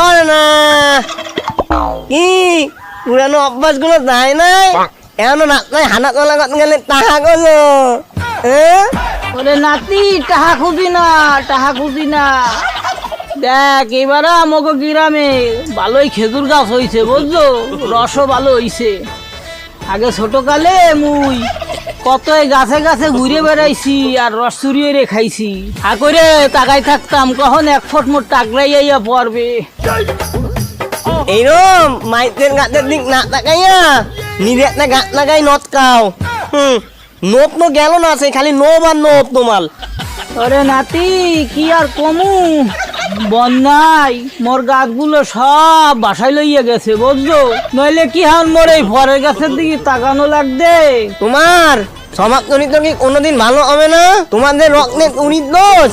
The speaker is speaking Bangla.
ওরে না কি পুরানো অভ্যাস গুলো যায় নাই এমন রাস্তায় হানা চলা করতে গেলে তাহা গেলো। ওরে নাতি টাহা খুঁজি না দেখ এবারে আমাকে গ্রামে ভালোই খেজুর গাছ হইছে বুঝছো, রসও ভালো হইছে। আগে ছোটকালে মুই কত গাছে গাছে ঘুরে বেড়াইছি আর রস চুরিয়ে রে খাইছি। করে তাকাই থাকতাম কখন এক ফুট মোট টাকরাইয়া পড়বে। এইরম মাইতের গাছের দিক না তাকাইয়া নিজে একটা গাছ লাগাই নত খাও। নোপ নো গেল না সেই খালি নোব আর নোপ তোমার। ওরে নাতি কি আর কমু, বন্যায় মোর গাছগুলো সব বাসায় লইয়া গেছে বুঝছো, নইলে কি হান মোর এই ফরের গাছের দিকে তাকানো লাগবে। তোমার সমাজ চরিত্র কি কোনোদিন ভালো হবে না? তোমাদের রক্তের উনিশ দোষ